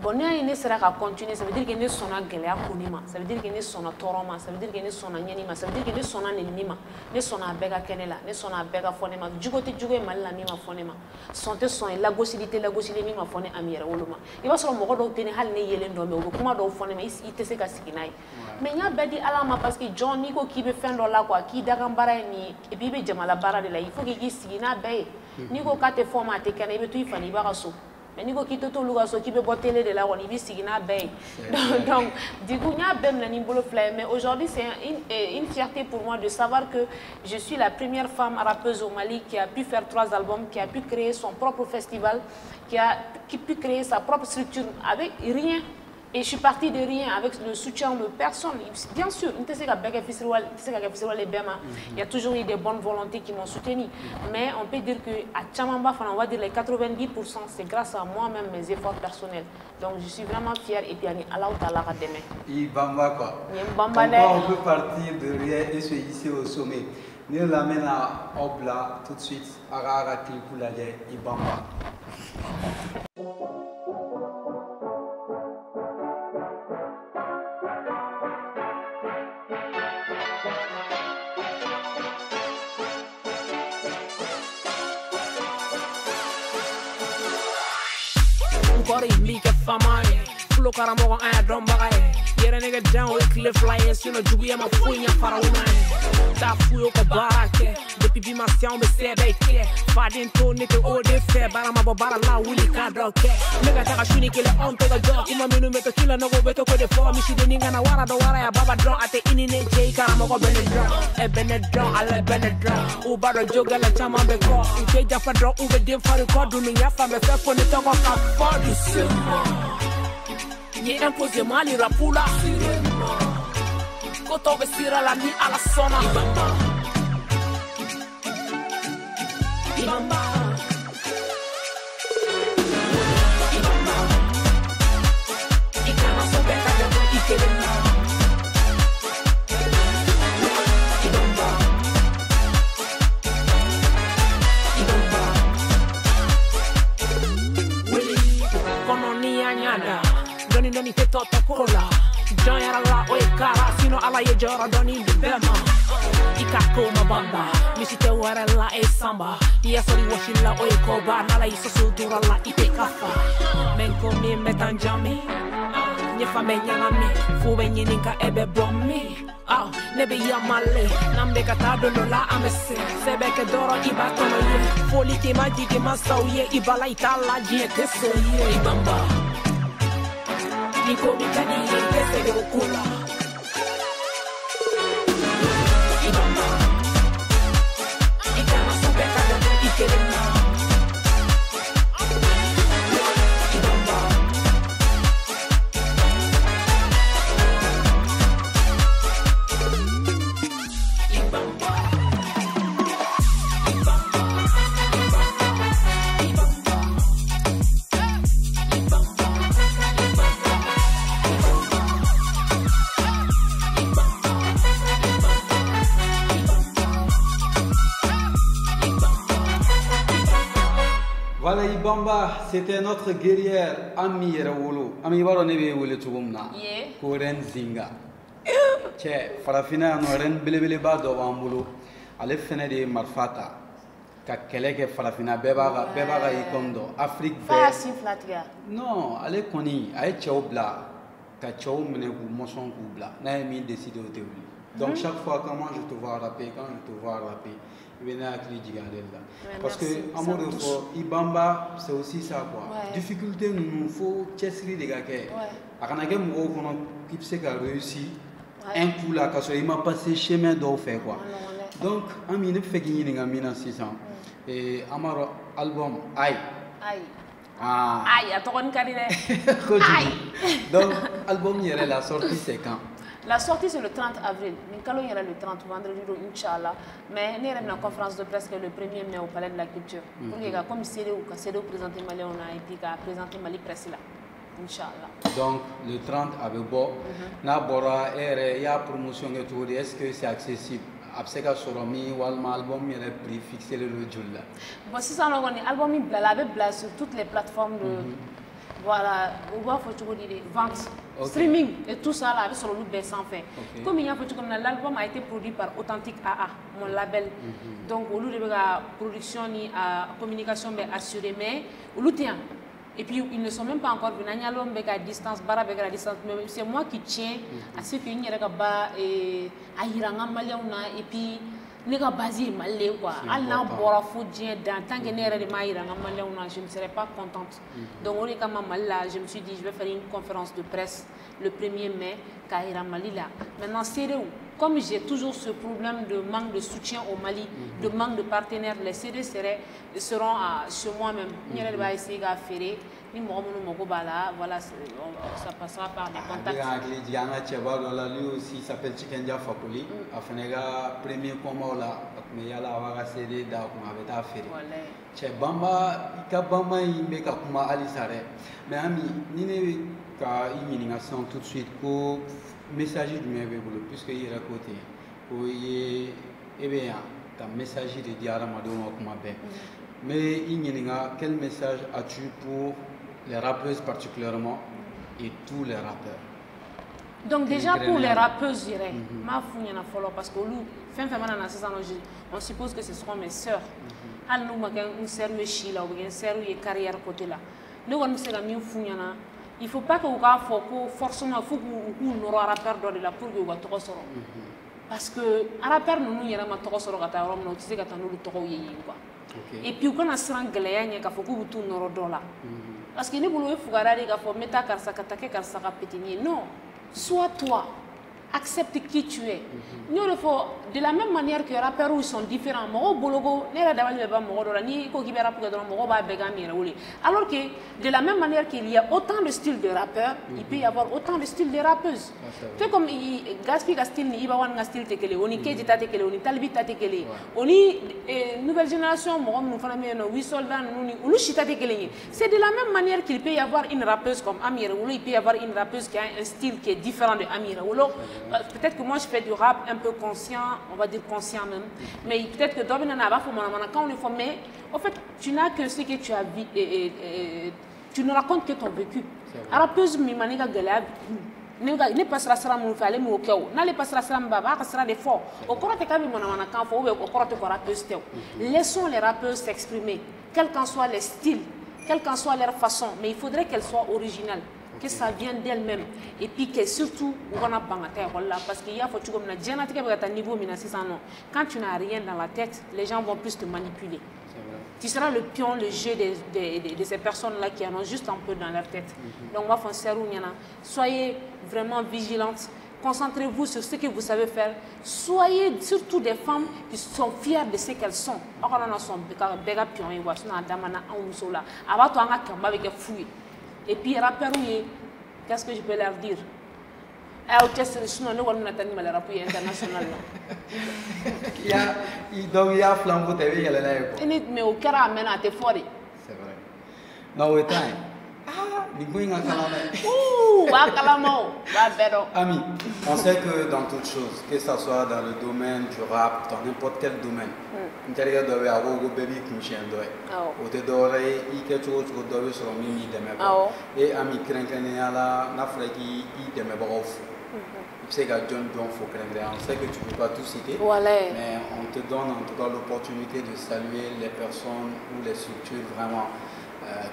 Bon, si on sera à continuer, ça veut dire que nous sommes à galère, ça veut dire que nous sommes à toroma, ça veut dire que nous sommes à nyanima, ça veut dire que nous sommes à nenima, nous sommes à bega kenela, nous sommes à bega fonema, jugote jugoe malila mima fonema, santé son la gossilité mima fone amira woluma. Il va se rendre compte que hal ne yelen do me kuma do fonema ite se ka sikinai. Mais il y a bedi alama parce que John Nico qui veut faire dans la quoi, qui d'agambara ni et puis be jamala bara de là, il faut qu'il sigina bay. Nico kate formaté kana ibe tu ifani baraso. Mais Nico qui te tourne qui peut botter de là, on y vit signa bay. Donc, du coup, il y a ben le nimbolo flemme. Mais aujourd'hui, c'est une fierté pour moi de savoir que je suis la première femme rappeuse au Mali qui a pu faire 3 albums, qui a pu créer son propre festival, qui a pu créer sa propre structure avec rien. Et je suis partie de rien avec le soutien de personne. Bien sûr, il y a toujours eu des bonnes volontés qui m'ont soutenu. Mais on peut dire qu'à Tchamamba, on va dire les 90%, c'est grâce à moi-même, mes efforts personnels. Donc je suis vraiment fière et puis Allah Ta'ala demain. Ibamba quoi. On peut partir de rien et se hisser au sommet. Nous l'amène à Obla tout de suite. Arara Klipulade Ibamba. Fulo karamogo aya dombaga yere nigga down with cliff flyers you know jugu ya mafunya farauna ta fuyo ko barake depuis bi ma sian be sebeke fadin to nite o de fe barama bo bara la wuli ka doke nigga ta shuni kile on to the door kuma minu meto kila no go beto ko de for mi shi de ninga na wara do wara ya baba drone ate inine je karamogo benedron e benedron ala benedron u baro joga la chama be ko ke jafa drone u be dem faru ko du ya fa me fe fo ni to ko ka for du Ni impose mali rapula Koto vestira la mi alla sona Ibamba Ikana so beka de ikelena Doni te toto cola John era la oikara Sino ala ye jora doni de bema Ikako mabamba Misite wara la e samba Ia sori washi la oikoba Nala iso sudura la ite kafa Menko mi metanjami Nyefa menyana mi Fube nyininka ebe bommi Nebe yamale Nambe katado no la amese Sebeke doro iba tono ye Foli ke maji ke masau ye Ibala itala jie teso ye Ibamba Nico Mikani, que se dio cola. Ibamba, Ikana so beka de ikelena. Ibamba, Ibamba, Ibamba, c'était notre guerrière Ami Rawolo. Ami Baro Nebe Wole Tugumna. Koren Zinga. Che, Farafina no ren belebele ba do wambulo. Ale fene de marfata. Ka keleke Farafina beba ga ikondo. Afrique Fa si flatga. Non, ale koni ay chobla. Ka chow mene ku moson ku bla. Na mi décider au théorie. Donc chaque fois quand moi je te vois rapper, parce que amour de fort, Ibamba c'est aussi ça quoi. Difficulté nous faut chesser les gars à quand qui sait qu'a réussi un coup là parce qu'il m'a passé chemin d'eau fait quoi. Donc ami ne fait gagner les gamins 600 et amaro album aïe aïe à ton carrière donc album il est la sortie c'est quand? La sortie c'est le 30 avril. Nous y le 30 vendredi, Inch'Allah. Mais nous avons une conférence de presse le 1er mai au Palais de la Culture. Pour les gars, comme c'est où présenter Mali, on a été présenter Mali presse là. Inch'Allah. Donc le 30 avec Bo, Nabora, il y a promotion et tout. Est-ce que c'est accessible? Après que Soromi ou album, il y a prix fixé le jour là. Bon, si ça, on est album il sur toutes les plateformes de. Voilà, on voit des ventes, streaming et tout ça là avec sur le look sans fin. Comme il y a l'album a été produit par Authentique AA, mon label. Donc au lieu de la production ni à communication mais assurée mais au lutien. Et puis ils ne sont même pas encore venus à l'homme avec la distance, bara avec la distance. Mais c'est moi qui tiens à ce que n'y a pas et à Iranga Maliauna et puis les gars basés malais quoi. Allah bora foudien dans tant que n'era de maïra Maliauna, je ne serais pas contente. Donc on est quand même là, je me suis dit je vais faire une conférence de presse le 1er mai Kaira Mali là. Maintenant c'est où comme j'ai toujours ce problème de manque de soutien au Mali, de manque de partenaires, les CD seront sur moi-même. Je vais essayer de faire. Voilà, ça passera par des contacts. Lui aussi s'appelle Chikenja Fakoli. Afenega premier combat là, mais yala awaga CD da kuma beta faire. Che Bamba, ka Bamba imbe ka kuma ali sare. Mais ami, ni ne ka imination tout de suite ko message du même puisque il est à côté. Ko y eh bien, ta message de diara madoma kuma be. Mais quel message as-tu pour les rappeuses particulièrement et tous les rappeurs? Donc déjà pour les rappeuses, je dirais, parce que on suppose que ce seront mes sœurs. Nous avons une sœur qui est une sœur qui est carrière côté là. Nous avons il ne faut pas que vous forcément nous rappeurs de la pour que vous parce que les rappeurs nous et puis on a sera galère qu'il faut que vous tournez au dollar parce que nous voulons faire des faut mettre non sois toi accepte qui tu es. Nous le faut de la même manière que les rappeurs sont différents. Alors que de la même manière qu'il y a autant de styles de rappeurs, il peut y avoir autant de styles de rappeuses. C'est comme Gaspi style ni Ibawan style tekele, oni Keji tekele, oni Talbi tekele, oni nouvelle génération, nous faisons Wissoldan, nous Lushita tekele. C'est de la même manière qu'il peut y avoir une rappeuse comme Amira Oulo, il peut y avoir une rappeuse qui a un style qui est différent de Amira Oulo. Peut-être que moi je fais du rap un peu conscient, on va dire conscient même, mais peut-être que quand on le fait, mais en fait tu n'as que ce que tu as vu et tu ne racontes que ton vécu. Rappeuse mimaniga galab, ne passera sera mon fallait mon cœur, n'allez passera sera baba, sera des forts. Au cours de kabi mon amana faut au cours de rappeuse. Laissons les rappeuses s'exprimer, quels qu'en soient les styles, quelle qu'en soit leur façon, mais il faudrait qu'elles soient originales. Que ça vienne d'elle-même et puis que surtout on a parce qu'il y a niveau quand tu n'as rien dans la tête, les gens vont plus te manipuler. Tu seras le pion, le jeu de ces personnes-là qui en ont juste un peu dans leur tête. Donc on va faire soyez vraiment vigilantes. Concentrez-vous sur ce que vous savez faire. Soyez surtout des femmes qui sont fières de ce qu'elles sont. Et puis, rappelez-vous, qu'est-ce que je peux leur dire? Donc, il y a flambeau de vie. Mais au cœur, amène à tes forêts. C'est vrai. Non, au temps. Ah, Ami, on sait que dans toute chose, que ce soit dans le domaine du rap, dans n'importe quel domaine, et ami on sait que tu ne peux pas tout citer, mais on te donne en tout cas l'opportunité de saluer les personnes ou les structures vraiment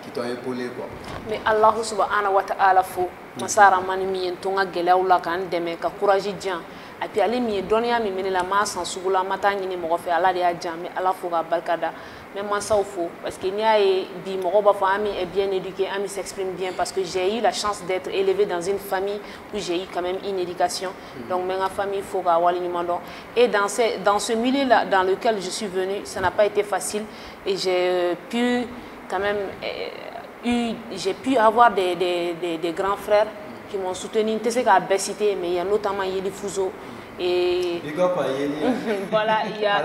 qui t'ont épaulé quoi. Mais Allah subhanahu wa ta'ala fo masara mani mi entonga gelawla kan deme ka courage dian et puis aller mi donia mi menela ma sans sugula mata nyini mo fe ala dia dian mais Allah fo ga barkada mais man ça fo parce que ni ay bi mo ba fa ami est bien éduqué ami s'exprime bien parce que j'ai eu la chance d'être élevé dans une famille où j'ai eu quand même une éducation donc ma famille fo ga wali nimando et dans ce milieu là dans lequel je suis venu ça n'a pas été facile et j'ai pu quand même j'ai pu avoir des grands frères qui m'ont soutenu. Tu sais qu'à Bessité, mais il y a notamment Yeli Fouzo et voilà il y a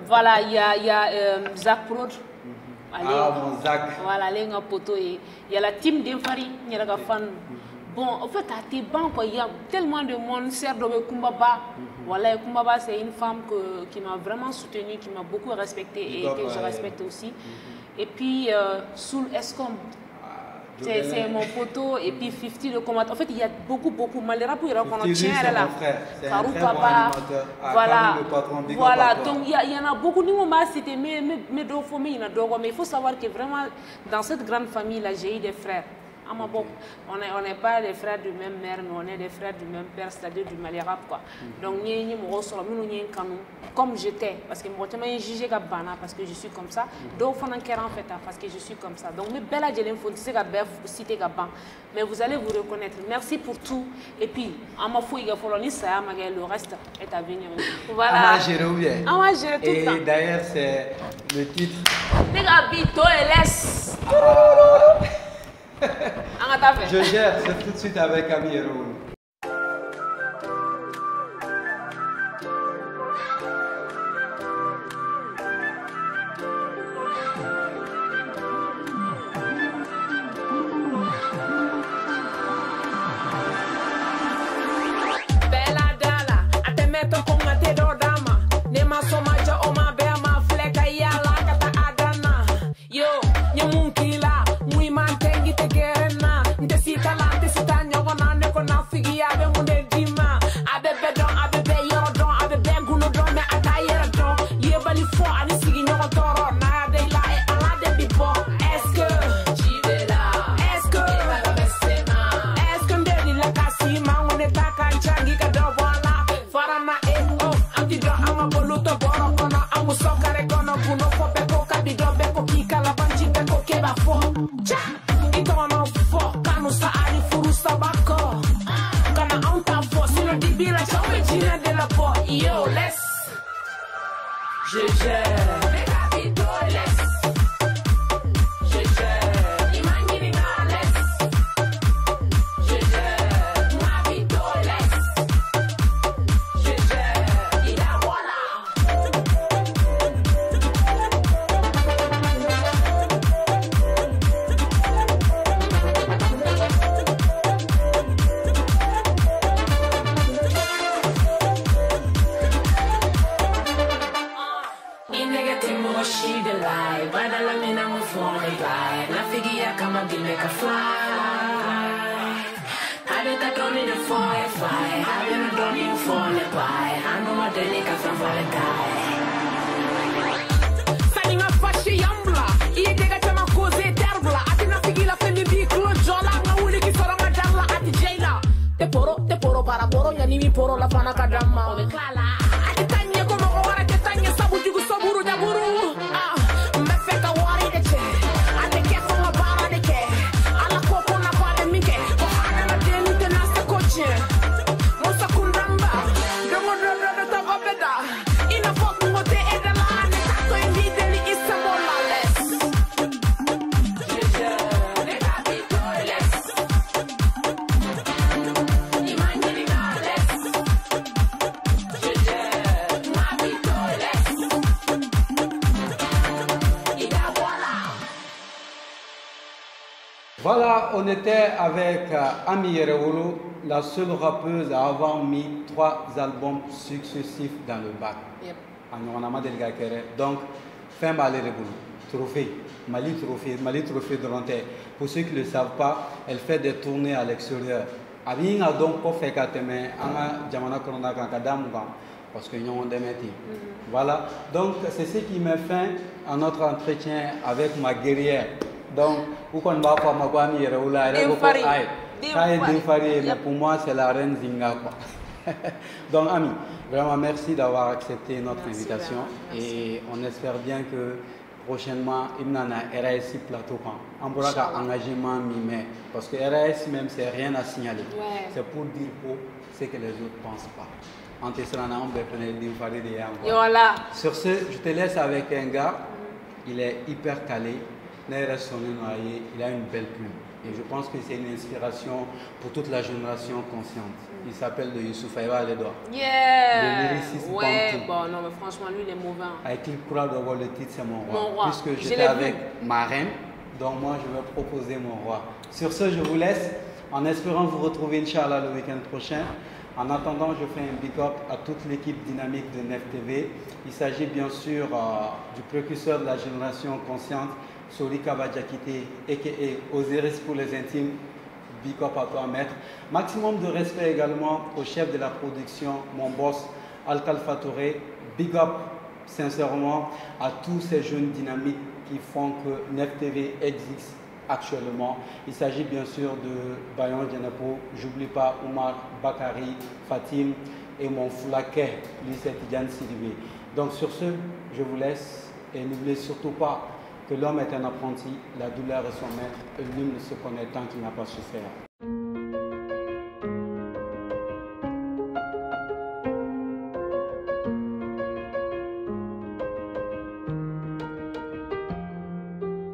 voilà il y a Zach Prod. Mon Zach. Voilà les gars poteaux et il y a la team d'Infari, il y a la fan. Bon, en fait, à tes bancs, il y a tellement de monde, Serre de Kumbaba. Voilà, Kumbaba, c'est une femme qui m'a vraiment soutenue, qui m'a beaucoup respectée et que je respecte aussi. Et puis, Soul Escom, c'est mon poteau. Et puis, 50 le combattant. En fait, il y a beaucoup. Malheureusement, pour y reconnaître là. Karou Papa. Voilà. Donc, il y en a beaucoup. Nous, on m'a cité, mais il faut savoir que vraiment, dans cette grande famille-là, j'ai eu des frères. On n'est pas des frères du même mère, mais on est des frères du même père, c'est-à-dire du Malérab quoi. Donc comme j'étais, parce que moi je jugé parce que je suis comme ça. Donc en fait parce que je suis comme ça. Donc mais vous allez vous reconnaître. Merci pour tout. Et puis le reste est à venir. Voilà. Et d'ailleurs c'est le titre. Je gère, c'est tout de suite avec Ami Héroïne. Voilà, on était avec Ami Yerewolo, la seule rappeuse à avoir mis 3 albums successifs dans le bac. Yep. Donc, fin Malé trophée, Mali Trophée de Rantais. Pour ceux qui ne le savent pas, elle fait des tournées à l'extérieur. Abi nga donc ko fait kateme anga jamana korona kan kadamu kan parce que nous demeti. Voilà. Donc c'est ce qui met fin à notre entretien avec ma guerrière. Donc où qu'on va pas ma kwami Yerewolo mais pour moi c'est la reine Zinga quoi. Donc Ami, vraiment merci d'avoir accepté notre invitation et on espère bien que prochainement, il y a un RAS plateau. On pourra engagement mimé. Parce que RAS même, c'est rien à signaler. Ouais. C'est pour dire ce que les autres ne pensent pas. En te voilà. Sur ce, je te laisse avec un gars. Il est hyper calé. Il a une belle plume. Et je pense que c'est une inspiration pour toute la génération consciente. Il s'appelle de Youssouf Aïba Ledouard. Yeah! Le lyriciste bon, non, mais franchement, lui, il est mauvais. Avec le courage d'avoir le titre, c'est mon roi. Puisque j'étais avec ma reine, donc moi, je vais proposer mon roi. Sur ce, je vous laisse, en espérant vous retrouver, Inch'Allah, le week-end prochain. En attendant, je fais un big up à toute l'équipe dynamique de Nef TV. Il s'agit bien sûr du précurseur de la génération consciente, Sori Kabadjakite, a.k.a. Osiris pour les intimes. Big up à toi, maître. Maximum de respect également au chef de la production, mon boss, Al-Khalfa Touré. Big up, sincèrement, à tous ces jeunes dynamiques qui font que Nef TV existe actuellement. Il s'agit bien sûr de Bayon Djenepo, j'oublie pas Oumar Bakari, Fatim et mon Foulaké, lycée Tidjane Sidibé. Donc sur ce, je vous laisse et n'oubliez surtout pas que l'homme est un apprenti, la douleur est son maître, et nul ne se connaît tant qu'il n'a pas souffert.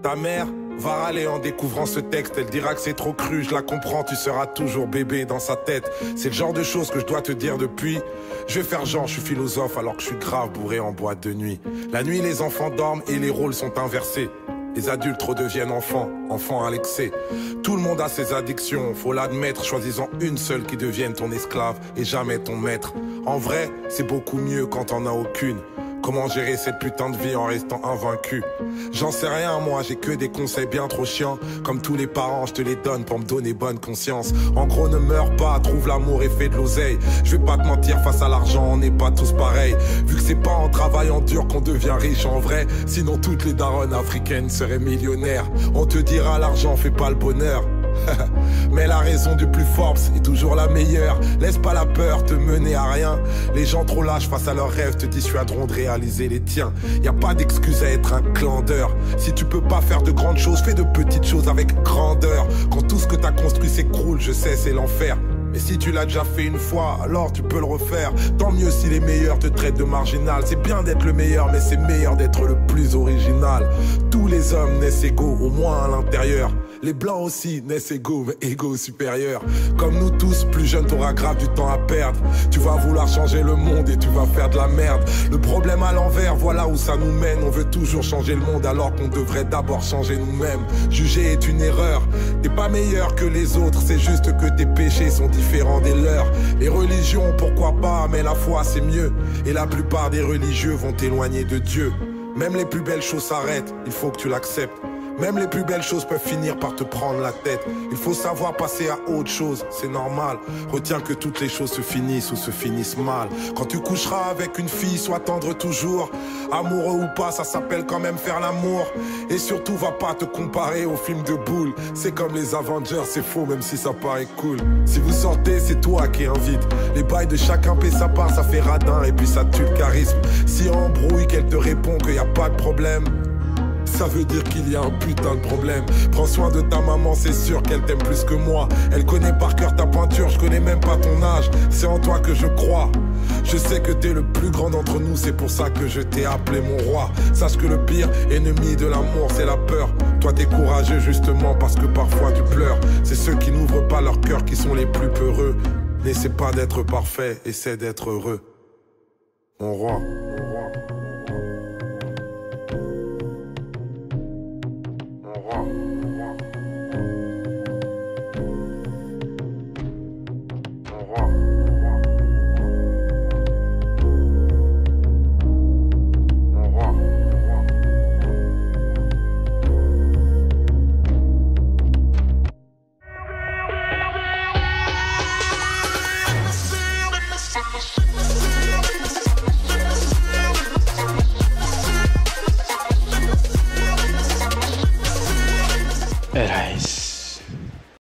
Ta mère va râler en découvrant ce texte. Elle dira que c'est trop cru, je la comprends, tu seras toujours bébé dans sa tête. C'est le genre de choses que je dois te dire depuis. Je vais faire genre, je suis philosophe alors que je suis grave bourré en boîte de nuit. La nuit, les enfants dorment et les rôles sont inversés. Les adultes redeviennent enfants, enfants à l'excès. Tout le monde a ses addictions, faut l'admettre. Choisis-en une seule qui devienne ton esclave et jamais ton maître. En vrai, c'est beaucoup mieux quand t'en as aucune. Comment gérer cette putain de vie en restant invaincu? J'en sais rien moi, j'ai que des conseils bien trop chiants. Comme tous les parents, je te les donne pour me donner bonne conscience. En gros, ne meurs pas, trouve l'amour et fais de l'oseille. Je vais pas te mentir, face à l'argent, on n'est pas tous pareils. Vu que c'est pas en travaillant dur qu'on devient riche en vrai. Sinon toutes les daronnes africaines seraient millionnaires. On te dira l'argent fait pas le bonheur. Mais la raison du plus fort est toujours la meilleure. Laisse pas la peur te mener à rien. Les gens trop lâches face à leurs rêves te dissuaderont de réaliser les tiens. Y a pas d'excuse à être un clandeur. Si tu peux pas faire de grandes choses, fais de petites choses avec grandeur. Quand tout ce que t'as construit s'écroule, je sais c'est l'enfer. Mais si tu l'as déjà fait une fois, alors tu peux le refaire. Tant mieux si les meilleurs te traitent de marginal. C'est bien d'être le meilleur, mais c'est meilleur d'être le plus original. Tous les hommes naissent égaux, au moins à l'intérieur. Les blancs aussi naissent égaux, mais égaux supérieurs. Comme nous tous, plus jeune t'auras grave du temps à perdre. Tu vas vouloir changer le monde et tu vas faire de la merde. Le problème à l'envers, voilà où ça nous mène. On veut toujours changer le monde alors qu'on devrait d'abord changer nous-mêmes. Juger est une erreur, t'es pas meilleur que les autres. C'est juste que tes péchés sont différents des leurs. Les religions, pourquoi pas, mais la foi c'est mieux. Et la plupart des religieux vont t'éloigner de Dieu. Même les plus belles choses s'arrêtent, il faut que tu l'acceptes. Même les plus belles choses peuvent finir par te prendre la tête. Il faut savoir passer à autre chose, c'est normal. Retiens que toutes les choses se finissent ou se finissent mal. Quand tu coucheras avec une fille, sois tendre toujours. Amoureux ou pas, ça s'appelle quand même faire l'amour. Et surtout, va pas te comparer aux films de boules. C'est comme les Avengers, c'est faux même si ça paraît cool. Si vous sortez, c'est toi qui invite. Les bails de chacun paie sa part, ça fait radin et puis ça tue le charisme. Si embrouille, qu'elle te répond qu'il n'y a pas de problème, ça veut dire qu'il y a un putain de problème. Prends soin de ta maman, c'est sûr qu'elle t'aime plus que moi. Elle connaît par cœur ta pointure, je connais même pas ton âge. C'est en toi que je crois. Je sais que t'es le plus grand d'entre nous, c'est pour ça que je t'ai appelé mon roi. Sache que le pire ennemi de l'amour, c'est la peur. Toi t'es courageux justement parce que parfois tu pleures. C'est ceux qui n'ouvrent pas leur cœur qui sont les plus peureux. N'essaie pas d'être parfait, essaie d'être heureux. Mon roi. Erais.